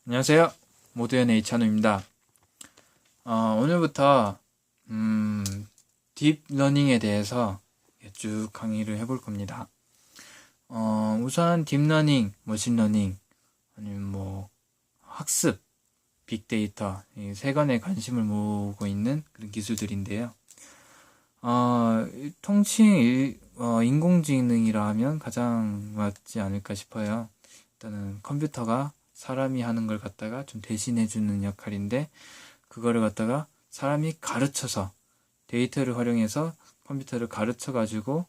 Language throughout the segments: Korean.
안녕하세요. 모두연의 이찬우입니다. 오늘부터 딥러닝에 대해서 쭉 강의를 해볼 겁니다. 우선 딥러닝, 머신러닝, 아니면 학습, 빅데이터 이 세 간에 관심을 모으고 있는 그런 기술들인데요. 인공지능이라 하면 가장 맞지 않을까 싶어요. 일단은 컴퓨터가 사람이 하는 걸 갖다가 좀 대신해주는 역할인데, 그거를 갖다가 사람이 가르쳐서 데이터를 활용해서 컴퓨터를 가르쳐가지고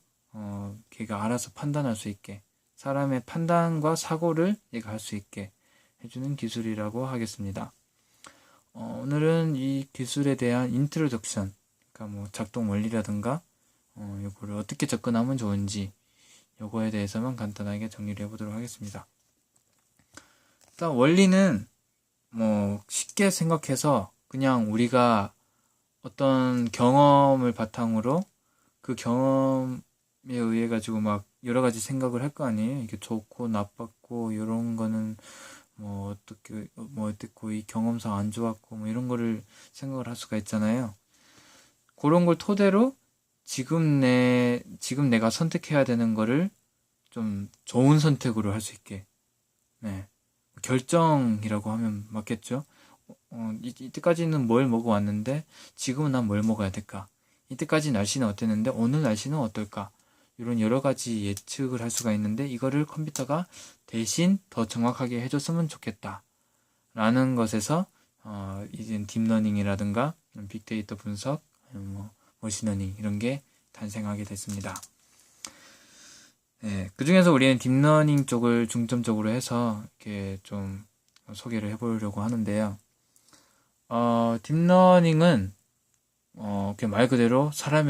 걔가 알아서 판단할 수 있게, 사람의 판단과 사고를 얘가 할 수 있게 해주는 기술이라고 하겠습니다. 오늘은 이 기술에 대한 인트로덕션, 그러니까 작동 원리라든가 요거를 어떻게 접근하면 좋은지 요거에 대해서만 간단하게 정리를 해보도록 하겠습니다. 일단 원리는 쉽게 생각해서 그냥 우리가 어떤 경험을 바탕으로 그 경험에 의해 가지고 여러 가지 생각을 할 거 아니에요. 이게 좋고 나빴고 이런 거는 어떻고 이 경험상 안 좋았고 이런 거를 생각을 할 수가 있잖아요. 그런 걸 토대로 지금 내가 선택해야 되는 거를 좀 좋은 선택으로 할 수 있게, 결정이라고 하면 맞겠죠? 이때까지는 뭘 먹어왔는데 지금은 난 뭘 먹어야 될까? 이때까지 날씨는 어땠는데 오늘 날씨는 어떨까? 이런 여러 가지 예측을 할 수가 있는데, 이거를 컴퓨터가 대신 더 정확하게 해줬으면 좋겠다 라는 것에서 이제 딥러닝이라든가 빅데이터 분석, 머신러닝 이런 게 탄생하게 됐습니다. 그 중에서 우리는 딥러닝 쪽을 중점적으로 해서 이렇게 좀 소개를 해보려고 하는데요. 딥러닝은 말 그대로 사람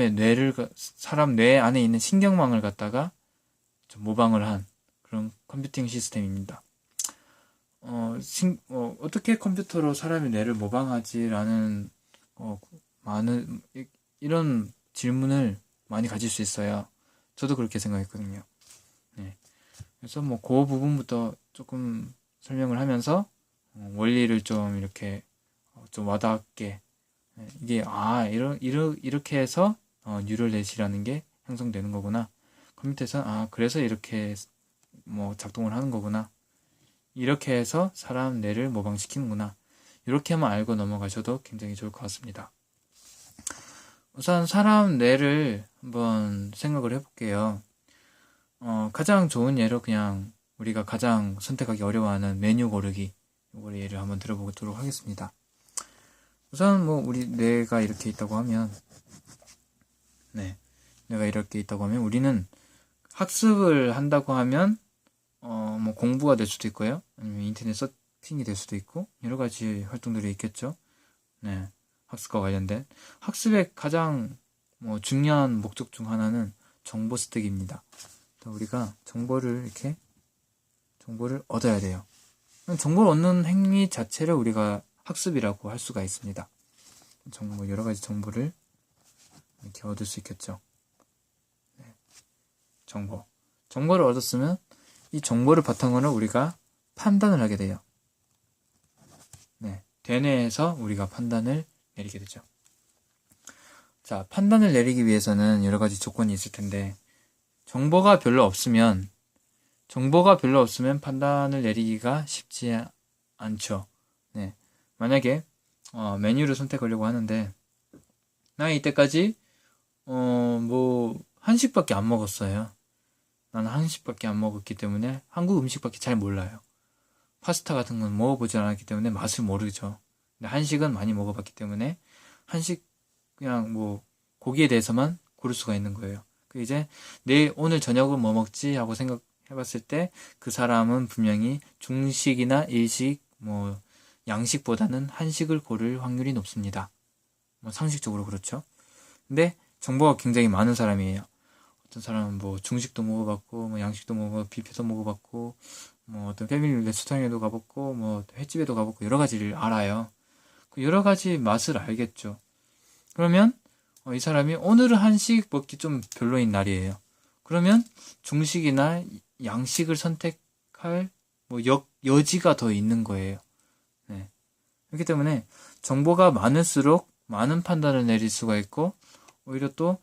뇌 안에 있는 신경망을 갖다가 좀 모방을 한 그런 컴퓨팅 시스템입니다. 어떻게 컴퓨터로 사람의 뇌를 모방하지라는 이런 질문을 많이 가질 수 있어요. 저도 그렇게 생각했거든요. 그래서 그 부분부터 조금 설명을 하면서 원리를 좀 이렇게 좀 와닿게, 이게 이렇게 해서 뉴럴 넷이라는 게 형성되는 거구나. 컴퓨터에서 그래서 이렇게 작동을 하는 거구나. 이렇게 해서 사람 뇌를 모방시키는구나. 이렇게만 알고 넘어가셔도 굉장히 좋을 것 같습니다. 우선 사람 뇌를 한번 생각을 해볼게요. 가장 좋은 예로 그냥 우리가 가장 선택하기 어려워하는 메뉴 고르기, 이걸 예를 한번 들어보도록 하겠습니다. 우선 우리 뇌가 이렇게 있다고 하면, 뇌가 이렇게 있다고 하면 우리는 학습을 한다고 하면 공부가 될 수도 있고요, 아니면 인터넷 서핑이 될 수도 있고 여러 가지 활동들이 있겠죠. 학습과 관련된 학습의 가장 중요한 목적 중 하나는 정보 습득입니다. 우리가 정보를 얻어야 돼요. 정보를 얻는 행위 자체를 우리가 학습이라고 할 수가 있습니다. 여러 가지 정보를 이렇게 얻을 수 있겠죠. 정보를 얻었으면 이 정보를 바탕으로 우리가 판단을 하게 돼요. 대뇌에서 우리가 판단을 내리게 되죠. 자, 판단을 내리기 위해서는 여러 가지 조건이 있을 텐데, 정보가 별로 없으면 판단을 내리기가 쉽지 않죠. 만약에 메뉴를 선택하려고 하는데, 나 이때까지 한식밖에 안 먹었어요. 나는 한식밖에 안 먹었기 때문에 한국 음식밖에 잘 몰라요. 파스타 같은 건 먹어보지 않았기 때문에 맛을 모르죠. 근데 한식은 많이 먹어봤기 때문에 한식 그냥 고기에 대해서만 고를 수가 있는 거예요. 이제 오늘 저녁은 뭐 먹지 하고 생각해봤을 때 그 사람은 분명히 중식이나 일식, 양식보다는 한식을 고를 확률이 높습니다. 상식적으로 그렇죠. 근데 정보가 굉장히 많은 사람이에요. 어떤 사람은 중식도 먹어봤고, 양식도 먹어봤고, 뷔페도 먹어봤고, 어떤 패밀리 레스토랑에도 가봤고, 횟집에도 가봤고, 여러 가지를 알아요. 그 여러 가지 맛을 알겠죠. 그러면 이 사람이 오늘은 한식 먹기 좀 별로인 날이에요. 그러면 중식이나 양식을 선택할 여지가 더 있는 거예요. 그렇기 때문에 정보가 많을수록 많은 판단을 내릴 수가 있고, 오히려 또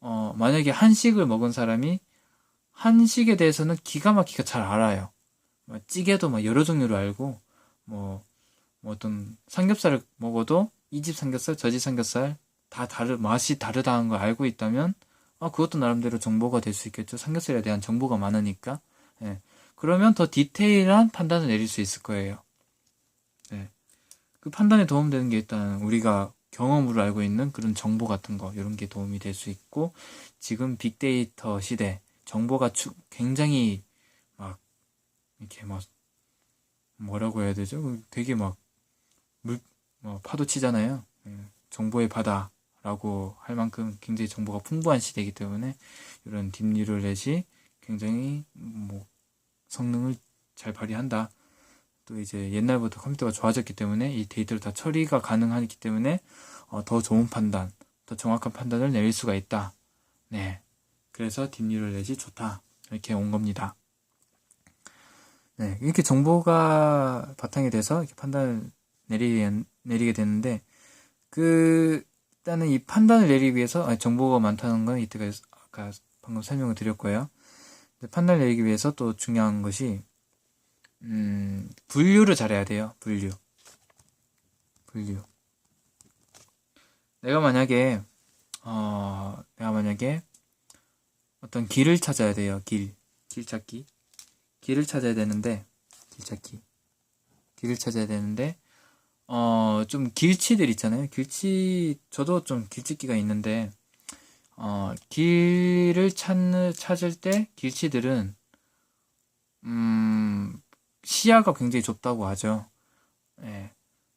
만약에 한식을 먹은 사람이 한식에 대해서는 기가 막히게 잘 알아요. 찌개도 막 여러 종류를 알고, 뭐 어떤 삼겹살을 먹어도 이 집 삼겹살, 저 집 삼겹살 다 맛이 다르다는 걸 알고 있다면, 그것도 나름대로 정보가 될 수 있겠죠. 삼겹살에 대한 정보가 많으니까. 예. 그러면 더 디테일한 판단을 내릴 수 있을 거예요. 네. 그 판단에 도움되는 게 일단 우리가 경험으로 알고 있는 그런 정보 같은 거, 이런 게 도움이 될 수 있고, 지금 빅데이터 시대, 정보가 굉장히 막, 이렇게 막, 뭐라고 해야 되죠? 되게 막, 파도 치잖아요. 정보의 바다라고 할 만큼 굉장히 정보가 풍부한 시대이기 때문에, 이런 딥뉴럴넷이 굉장히, 성능을 잘 발휘한다. 또 이제 옛날부터 컴퓨터가 좋아졌기 때문에 이 데이터를 다 처리가 가능하기 때문에 더 좋은 판단, 더 정확한 판단을 내릴 수가 있다. 네. 그래서 딥뉴럴넷이 좋다. 이렇게 온 겁니다. 네. 이렇게 정보가 바탕이 돼서 이렇게 판단을 내리게 되는데, 일단은 이 판단을 내리기 위해서, 정보가 많다는 건 이때가 아까 방금 설명을 드렸고요. 판단을 내리기 위해서 또 중요한 것이, 분류를 잘해야 돼요. 분류. 내가 만약에 어떤 길을 찾아야 돼요. 길 찾기. 길을 찾아야 되는데, 좀 길치들 있잖아요. 저도 좀 길찾기가 있는데, 길을 찾을 때 길치들은, 시야가 굉장히 좁다고 하죠. 예.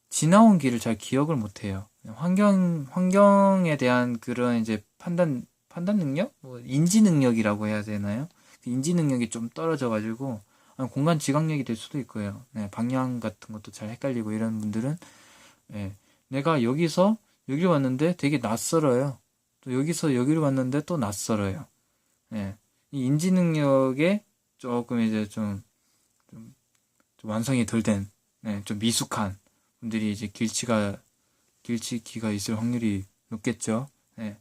지나온 길을 잘 기억을 못 해요. 환경에 대한 그런 이제 판단 능력? 인지 능력이라고 해야 되나요? 그 인지 능력이 좀 떨어져가지고, 공간 지각력이 될 수도 있고요. 네, 방향 같은 것도 잘 헷갈리고 이런 분들은, 예, 내가 여기서 여기로 왔는데 되게 낯설어요. 또 여기서 여기로 왔는데 또 낯설어요. 예, 이 인지 능력에 조금 이제 좀 완성이 덜 된, 좀 미숙한 분들이 이제 길치기가 있을 확률이 높겠죠. 네.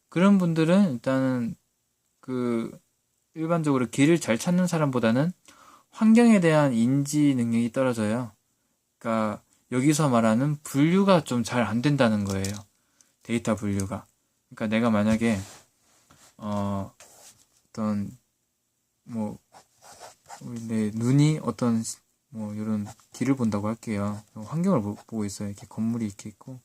그런 분들은 일단은 일반적으로 길을 잘 찾는 사람보다는 환경에 대한 인지 능력이 떨어져요. 그러니까 여기서 말하는 분류가 좀 잘 안 된다는 거예요. 데이터 분류가. 그러니까 내가 만약에 내 눈이 이런 길을 본다고 할게요. 환경을 보고 있어요. 이렇게 건물이 이렇게 있고,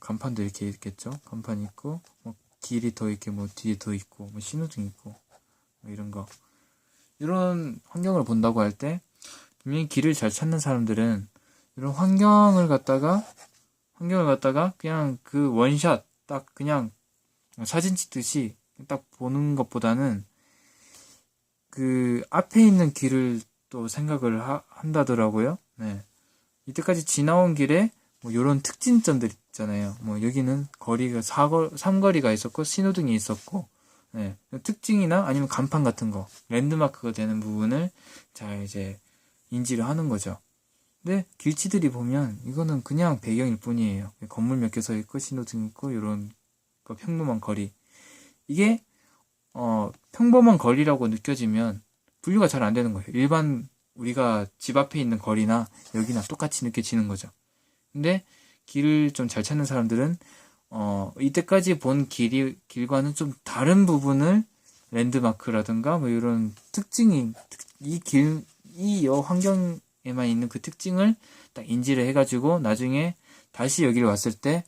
간판도 이렇게 있겠죠. 간판이 있고, 길이 더 이렇게 뒤에 더 있고, 신호등 있고, 이런 거. 이런 환경을 본다고 할 때, 분명히 길을 잘 찾는 사람들은 이런 환경을 갖다가 그냥 그 원샷, 딱 그냥 사진 찍듯이 딱 보는 것보다는 그 앞에 있는 길을 또 생각을 한다더라고요. 네. 이때까지 지나온 길에 이런 특징점들 있잖아요. 여기는 거리가 삼거리가 있었고 신호등이 있었고, 네. 특징이나 아니면 간판 같은 거, 랜드마크가 되는 부분을 잘 이제 인지를 하는 거죠. 근데 길치들이 보면 이거는 그냥 배경일 뿐이에요. 건물 몇 개 서 있고 신호등 있고 이런 평범한 거리. 이게 평범한 거리라고 느껴지면 분류가 잘 안 되는 거예요. 일반 우리가 집 앞에 있는 거리나 여기나 똑같이 느껴지는 거죠. 근데 길을 좀 잘 찾는 사람들은 이때까지 본 길과는 좀 다른 부분을 랜드마크라든가 이런 특징이 이 환경에만 있는 그 특징을 딱 인지를 해가지고 나중에 다시 여기를 왔을 때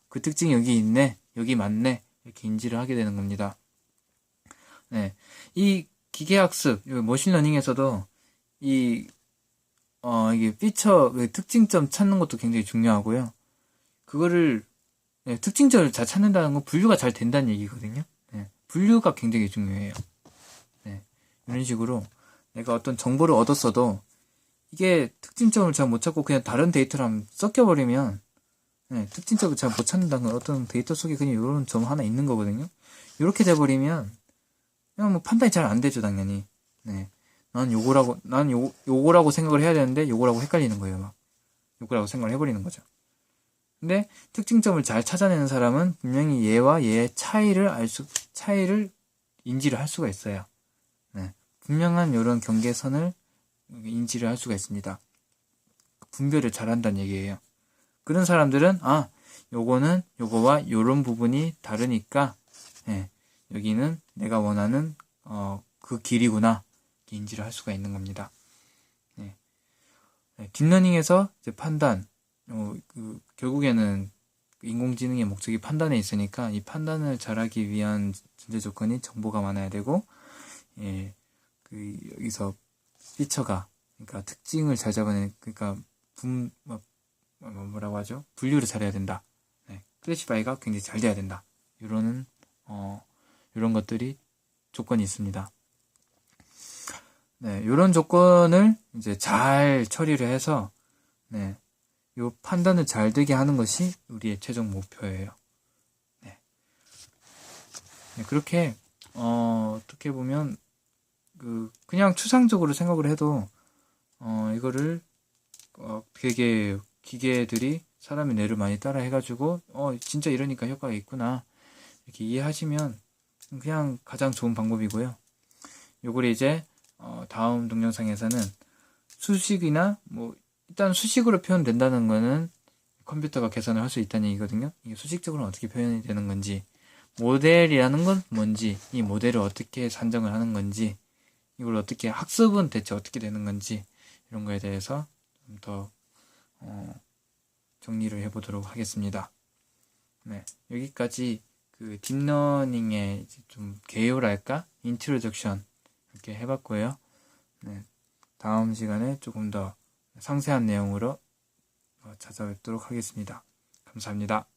그 특징이 여기 있네, 여기 맞네, 이렇게 인지를 하게 되는 겁니다. 네. 이 기계학습, 머신러닝에서도 이게 피처, 특징점 찾는 것도 굉장히 중요하고요. 그거를, 특징점을 잘 찾는다는 건 분류가 잘 된다는 얘기거든요. 네. 분류가 굉장히 중요해요. 네. 이런 식으로 내가 어떤 정보를 얻었어도 이게 특징점을 잘 못 찾고 그냥 다른 데이터랑 섞여버리면 특징점을 잘 못 찾는다는 건 어떤 데이터 속에 그냥 이런 점 하나 있는 거거든요. 이렇게 돼버리면 그냥 판단이 잘 안 되죠, 당연히. 네. 요거라고 생각을 해야 되는데 요거라고 헷갈리는 거예요. 막 요거라고 생각을 해버리는 거죠. 근데 특징점을 잘 찾아내는 사람은 분명히 얘와 얘의 차이를 인지를 할 수가 있어요. 네. 분명한 이런 경계선을 인지를 할 수가 있습니다. 분별을 잘 한다는 얘기예요. 그런 사람들은 요거는 요거와 요런 부분이 다르니까 여기는 내가 원하는 그 길이구나 인지를 할 수가 있는 겁니다. 딥러닝에서 이제 판단, 결국에는 인공지능의 목적이 판단에 있으니까 이 판단을 잘하기 위한 전제 조건이 정보가 많아야 되고, 여기서 피처가, 그러니까 특징을 잘 잡아내는, 그러니까 뭐라고 하죠? 분류를 잘해야 된다. 클래시파이가 굉장히 잘 돼야 된다. 이런 것들이 조건이 있습니다. 이런 조건을 이제 잘 처리를 해서, 요 판단을 잘 되게 하는 것이 우리의 최종 목표예요. 그렇게, 어떻게 보면, 그냥 추상적으로 생각을 해도, 이거를, 되게 기계들이 사람의 뇌를 많이 따라 해가지고, 진짜 이러니까 효과가 있구나. 이렇게 이해하시면 그냥 가장 좋은 방법이고요. 요걸 이제, 다음 동영상에서는 수식이나, 일단 수식으로 표현된다는 거는 컴퓨터가 계산을 할 수 있다는 얘기거든요. 이게 수식적으로는 어떻게 표현이 되는 건지, 모델이라는 건 뭔지, 이 모델을 어떻게 산정을 하는 건지, 이걸 어떻게, 학습은 대체 어떻게 되는 건지, 이런 거에 대해서 좀 더, 정리를 해보도록 하겠습니다. 여기까지 딥러닝의 좀 개요랄까? 인트로덕션 이렇게 해봤고요. 다음 시간에 조금 더 상세한 내용으로 찾아뵙도록 하겠습니다. 감사합니다.